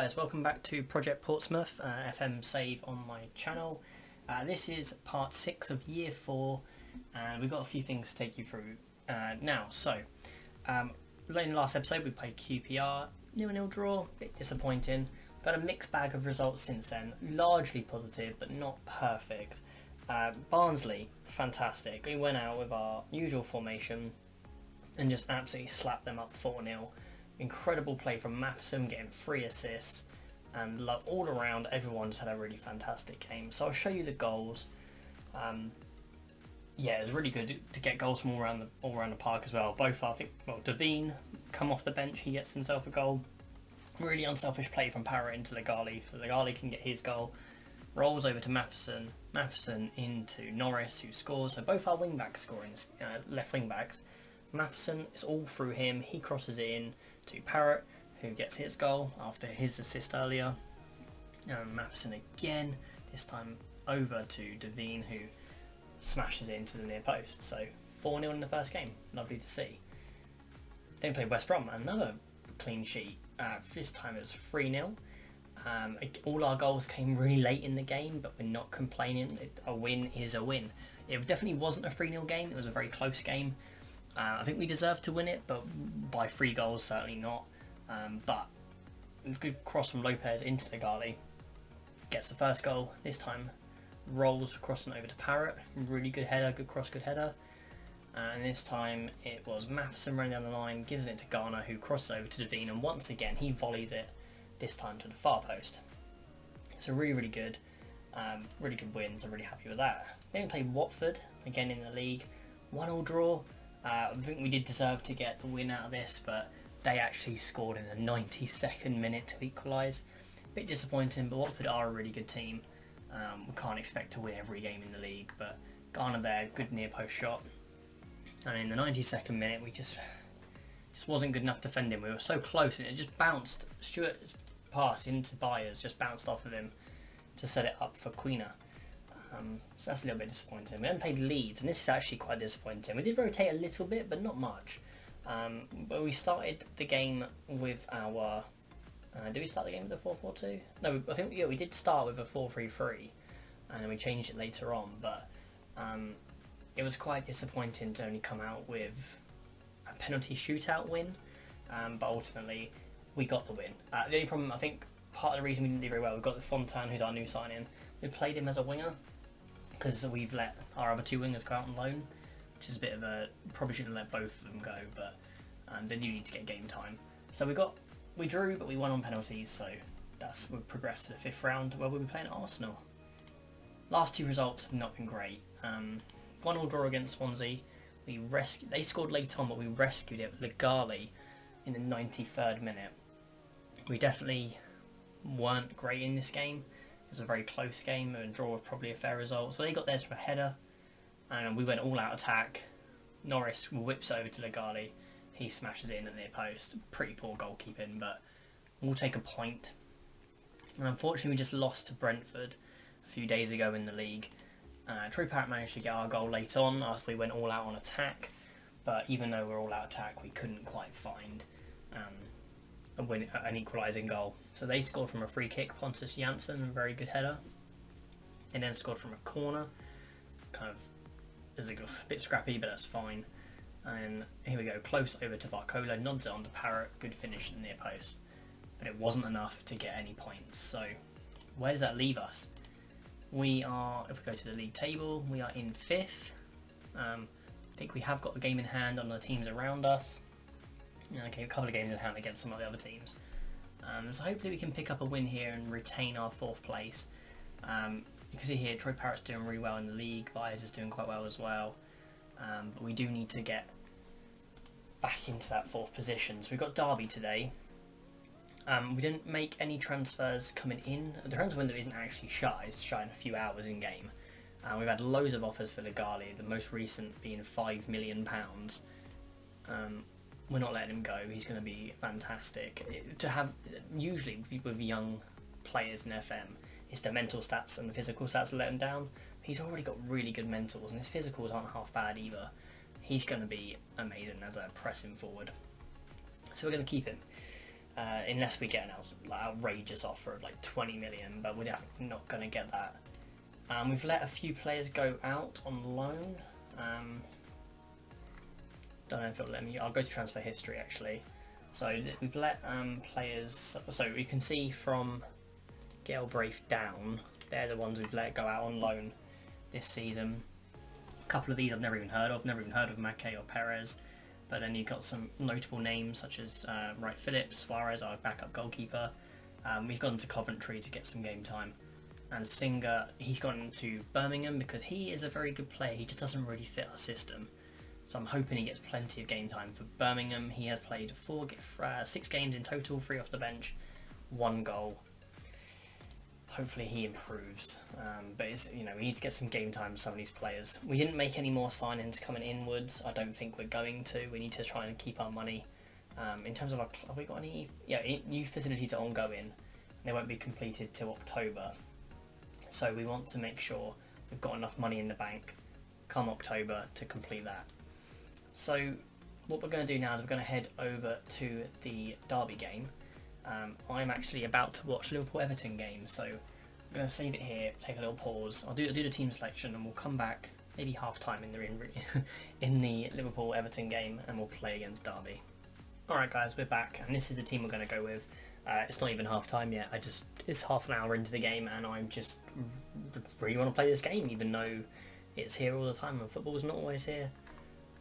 guys, welcome back to Project Portsmouth, FM save on my channel. This is part 6 of year 4 and we've got a few things to take you through now. So, in the last episode we played QPR, 0-0 draw, a bit disappointing. We've had a mixed bag of results since then, largely positive but not perfect. Barnsley, fantastic. We went out with our usual formation and just absolutely slapped them up 4-0. Incredible play from Matheson, getting 3 assists, and all around everyone just had a really fantastic game. So I'll show you the goals. Yeah, it was really good to get goals from all around the park as well. Both, I think, well, Devine come off the bench, he gets himself a goal. Really unselfish play from Parrott into Legali, so Legali can get his goal. Rolls over to Matheson, Matheson into Norris, who scores. So both our wing backs scoring, left wing backs. Matheson, it's all through him. He crosses it in to Parrott, who gets his goal after his assist earlier. Matheson again, this time over to Devine, who smashes it into the near post. So 4-0 in the first game, lovely to see. Then we played West Brom, another clean sheet. This time it was 3-0. All our goals came really late in the game, but we're not complaining. A win is a win. It definitely wasn't a 3-0 game, it was a very close game. I think we deserved to win it, but by 3 goals, certainly not. But a good cross from Lopez into Legali. Gets the first goal. This time, rolls crossing over to Parrott. Really good header, good cross, good header. And this time, it was Matheson running down the line, gives it to Garner, who crosses over to Devine, and once again, he volleys it, this time to the far post. So really good. Really good wins. I'm really happy with that. Then we played Watford, again in the league. 1-1 draw. I think we did deserve to get the win out of this, but they actually scored in the 92nd minute to equalise. A bit disappointing, but Watford are a really good team. We can't expect to win every game in the league, but Garner there, good near post shot. And in the 92nd minute, we just wasn't good enough defending. We were so close, and it just bounced. Stewart's pass into Byers just bounced off of him to set it up for Queener. So that's a little bit disappointing. We haven't played Leeds, and this is actually quite disappointing. We did rotate a little bit, but not much. But we started the game with our... did we start the game with a 4-4-2? No, I think we did start with a 4-3-3, and then we changed it later on. But it was quite disappointing to only come out with a penalty shootout win. But ultimately, we got the win. The only problem, I think, part of the reason we didn't do very well, we've got the Fontaine, who's our new sign-in. We played him as a winger, because we've let our other 2 wingers go out on loan, which is a bit of a... probably shouldn't let both of them go, but they do need to get game time. So we drew, but we won on penalties, so we've progressed to the 5th round, where we'll be playing at Arsenal. Last 2 results have not been great. 1-1 draw against Swansea. They scored late on, but we rescued it with Legali in the 93rd minute. We definitely weren't great in this game. It was a very close game, and draw was probably a fair result. So they got theirs from a header, and we went all out attack. Norris whips over to Legali. He smashes it in at the near post. Pretty poor goalkeeping, but we'll take a point. And unfortunately, we just lost to Brentford a few days ago in the league. Troy Parrott managed to get our goal late on after we went all out on attack, but even though we're all out attack, we couldn't quite find an equalising goal. So they scored from a free kick, Pontus Jansson, a very good header, and then scored from a corner. Kind of is a bit scrappy, but that's fine. And here we go, close over to Barcola, nods it onto Parrott, good finish in the near post, but it wasn't enough to get any points. So where does that leave us? We are, if we go to the league table, we are in 5th. I think we have got a game in hand on the teams around us. Okay, a couple of games in hand against some of the other teams. So hopefully we can pick up a win here and retain our 4th place. You can see here Troy Parrott's doing really well in the league. Byers is doing quite well as well. But we do need to get back into that 4th position. So we've got Derby today. We didn't make any transfers coming in. The transfer window isn't actually shut. It's shut in a few hours in game. We've had loads of offers for Legali, the most recent being £5 million. We're not letting him go. He's going to be fantastic. To have, usually with young players in FM, it's the mental stats and the physical stats that let him down. He's already got really good mentals, and his physicals aren't half bad either. He's going to be amazing as a pressing forward. So we're going to keep him. unless we get an outrageous offer of like 20 million, but we're definitely not going to get that. We've let a few players go out on loan. Don't know if it'll let me. I'll go to transfer history actually. So we've let players. So you can see from Galbraith down, they're the ones we've let go out on loan this season. A couple of these I've never even heard of. Never even heard of Mackay or Perez. But then you've got some notable names such as Wright Phillips, Suarez, our backup goalkeeper. We've gone to Coventry to get some game time. And Singer, he's gone to Birmingham because he is a very good player. He just doesn't really fit our system. So I'm hoping he gets plenty of game time for Birmingham. He has played 6 games in total, 3 off the bench, 1 goal. Hopefully he improves. But we need to get some game time with some of these players. We didn't make any more signings coming inwards. I don't think we're going to. We need to try and keep our money. In terms of have we got any? Yeah, new facilities are ongoing. They won't be completed till October. So we want to make sure we've got enough money in the bank come October to complete that. So what we're going to do now is we're going to head over to the Derby game. I'm actually about to watch Liverpool-Everton game, so I'm going to save it here, take a little pause. I'll do the team selection and we'll come back maybe half-time in the Liverpool-Everton game and we'll play against Derby. Alright guys, we're back and this is the team we're going to go with. It's not even half-time yet, it's half an hour into the game and I just really want to play this game even though it's here all the time and football's not always here.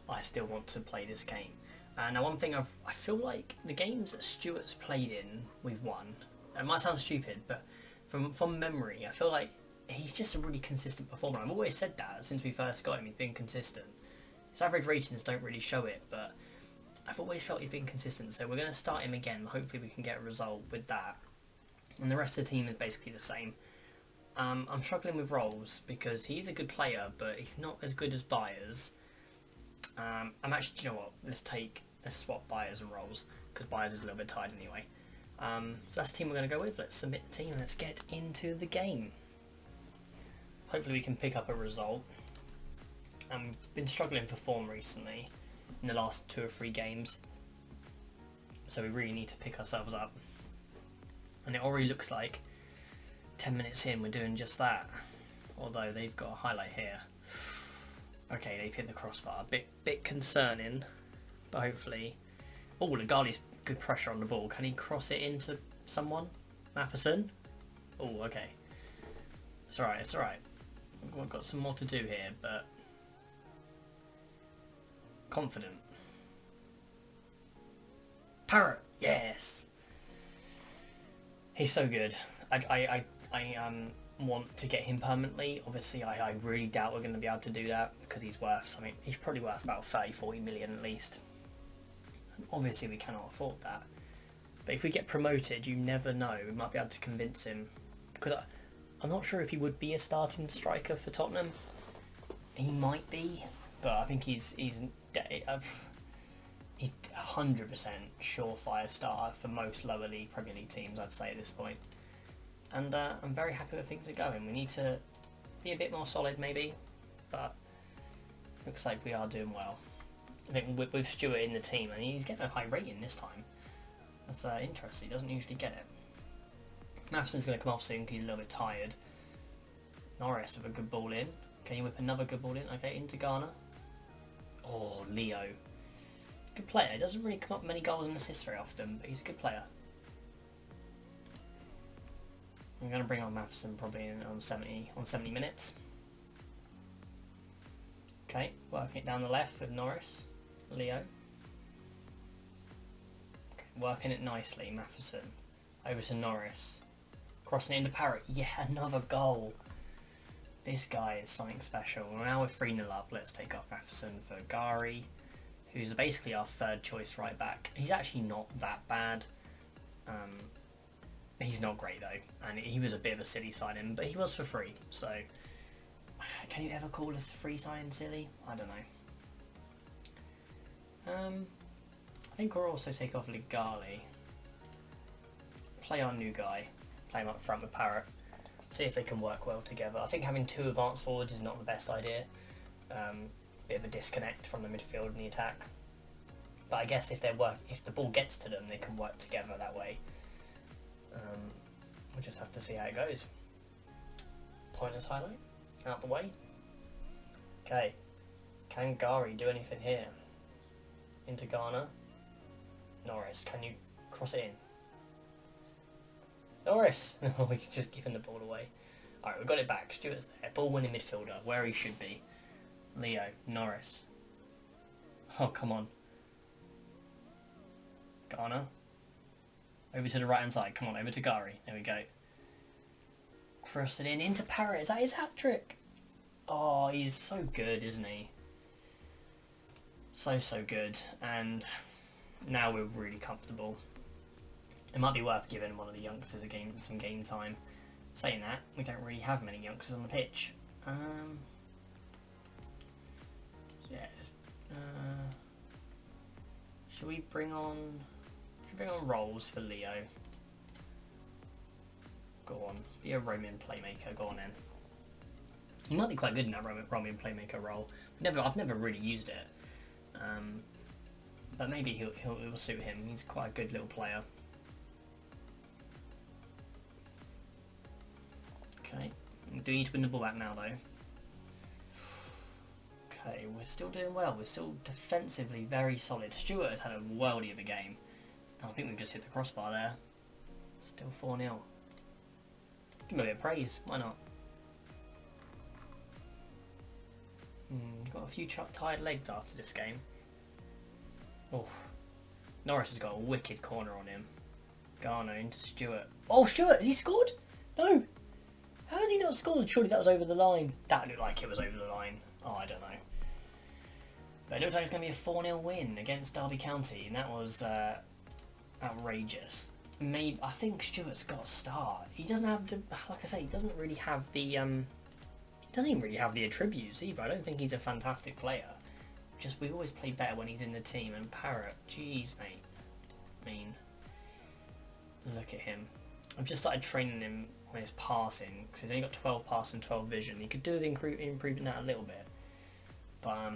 I still want to play this game. Now one thing I feel like the games that Stuart's played in, we've won. It might sound stupid, but from memory, I feel like he's just a really consistent performer. I've always said that since we first got him, he's been consistent. His average ratings don't really show it, but I've always felt he's been consistent, so we're going to start him again. Hopefully we can get a result with that. And the rest of the team is basically the same. I'm struggling with Rolls because he's a good player, but he's not as good as Byers. I'm actually, do you know what? Let's swap Byers and Rolls because Byers is a little bit tired anyway. So that's the team we're going to go with. Let's submit the team and let's get into the game. Hopefully we can pick up a result. I've been struggling for form recently in the last 2 or 3 games, so we really need to pick ourselves up. And it already looks like 10 minutes in we're doing just that, although they've got a highlight here. Okay, they've hit the crossbar. Bit concerning, but hopefully. Oh, Legali's good pressure on the ball. Can he cross it into someone? Matheson? Oh, okay. It's alright, it's alright. We've got some more to do here, but confident. Parrot, yes. He's so good. I want to get him permanently. Obviously I really doubt we're going to be able to do that because he's worth something. He's probably worth about 30-40 million at least. And obviously we cannot afford that, but if we get promoted, you never know, we might be able to convince him, because I'm not sure if he would be a starting striker for Tottenham. He might be, but I think he's 100% surefire starter for most lower league Premier League teams, I'd say at this point. And I'm very happy where things are going. We need to be a bit more solid maybe, but looks like we are doing well. I think with Stuart in the team, and he's getting a high rating this time. That's interesting, he doesn't usually get it. Matheson's going to come off soon because he's a little bit tired. Norris with a good ball in. Can you whip another good ball in? Okay, into Ghana. Oh, Leo. Good player. He doesn't really come up many goals and assists very often, but he's a good player. I'm going to bring on Matheson probably on 70 minutes. Okay, working it down the left with Norris, Leo. Okay, working it nicely, Matheson. Over to Norris. Crossing it into Parrott. Yeah, another goal. This guy is something special. Now we're 3-0 up. Let's take off Matheson for Gary, who's basically our third choice right back. He's actually not that bad. He's not great though, and he was a bit of a silly signing, but he was for free, so can you ever call us a free sign silly? I don't know. I think we'll also take off Ligali, play our new guy, play him up front with Parrott, see if they can work well together. I think having 2 advanced forwards is not the best idea. Bit of a disconnect from the midfield and the attack. But I guess if the ball gets to them, they can work together that way. We'll just have to see how it goes. Pointless highlight, out the way. Okay, can Gari do anything here? Into Ghana. Norris, can you cross it in? Norris! Oh, he's just giving the ball away. Alright, we've got it back. Stewart's there. Ball winning midfielder, where he should be. Leo, Norris. Oh, come on. Ghana. Over to the right hand side. Come on, over to Gari. There we go. Cross it in into Parrott. Is that his hat trick? Oh, he's so good, isn't he? So good. And now we're really comfortable. It might be worth giving one of the youngsters some game time. Saying that, we don't really have many youngsters on the pitch. Should we bring on Rolls for Leo? Go on, be a roaming playmaker. Go on then. He might be quite good in that roaming playmaker role. I've never really used it, but maybe it will suit him. He's quite a good little player. Okay, we do need to win the ball back now though. Okay, we're still doing well. We're still defensively very solid. Stewart has had a worldie of a game. I think we've just hit the crossbar there. Still 4-0. Give him a bit of praise. Why not? Got a few tired legs after this game. Oh, Norris has got a wicked corner on him. Garner into Stewart. Oh, Stewart! Has he scored? No! How has he not scored? Surely that was over the line. That looked like it was over the line. Oh, I don't know. But it looks like it's going to be a 4-0 win against Derby County, and that was outrageous. Maybe I think Stewart's got a start. He doesn't have the, like I say, he doesn't really have the he doesn't even really have the attributes either. I don't think he's a fantastic player. Just we always play better when he's in the team. And Parrott, jeez, mate. I mean, look at him. I've just started training him on his passing because he's only got 12 pass and 12 vision. He could do with improving that a little bit, but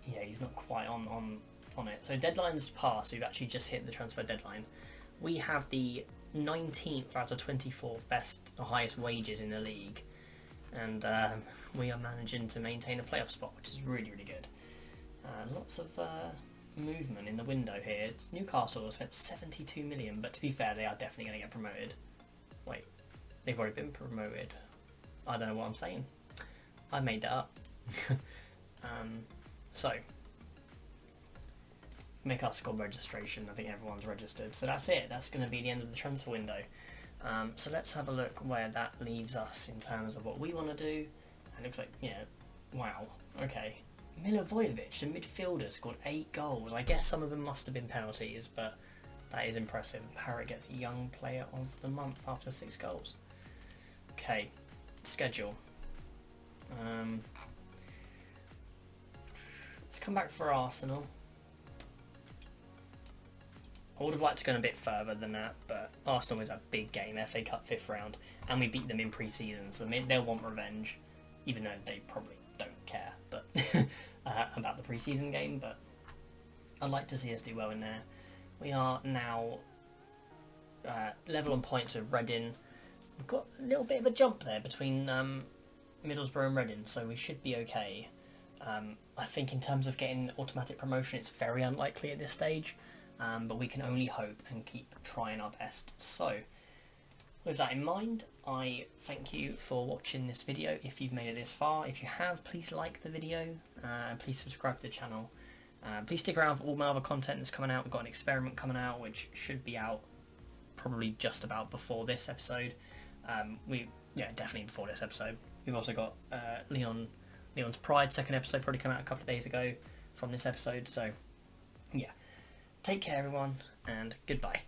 yeah, he's not quite on it. So deadline's passed. We've actually just hit the transfer deadline. We have the 19th out of 24th best or highest wages in the league, and we are managing to maintain a playoff spot, which is really good. Lots of movement in the window here. It's Newcastle has spent 72 million, but to be fair, they are definitely going to get promoted. Wait, they've already been promoted. I don't know what I'm saying. I made that up. So, make our squad registration. I think everyone's registered. So that's it. That's going to be the end of the transfer window. So let's have a look where that leaves us in terms of what we want to do. It looks like, yeah, wow, okay. Milivojevic, the midfielder, scored 8 goals. I guess some of them must have been penalties, but that is impressive. Parrott gets Young Player of the Month after 6 goals. Okay, schedule. Let's come back for Arsenal. I would have liked to go a bit further than that, but Arsenal is a big game, FA Cup 5th round, and we beat them in pre-season, so they'll want revenge, even though they probably don't care but about the pre-season game, but I'd like to see us do well in there. We are now level on points with Reading. We've got a little bit of a jump there between Middlesbrough and Reading, so we should be okay. I think in terms of getting automatic promotion, it's very unlikely at this stage, but we can only hope and keep trying our best. So, with that in mind, I thank you for watching this video if you've made it this far. If you have, please like the video and please subscribe to the channel. Please stick around for all my other content that's coming out. We've got an experiment coming out which should be out probably just about before this episode. Definitely before this episode. We've also got Leon's Pride, second episode, probably came out a couple of days ago from this episode. So, yeah. Take care, everyone, and goodbye.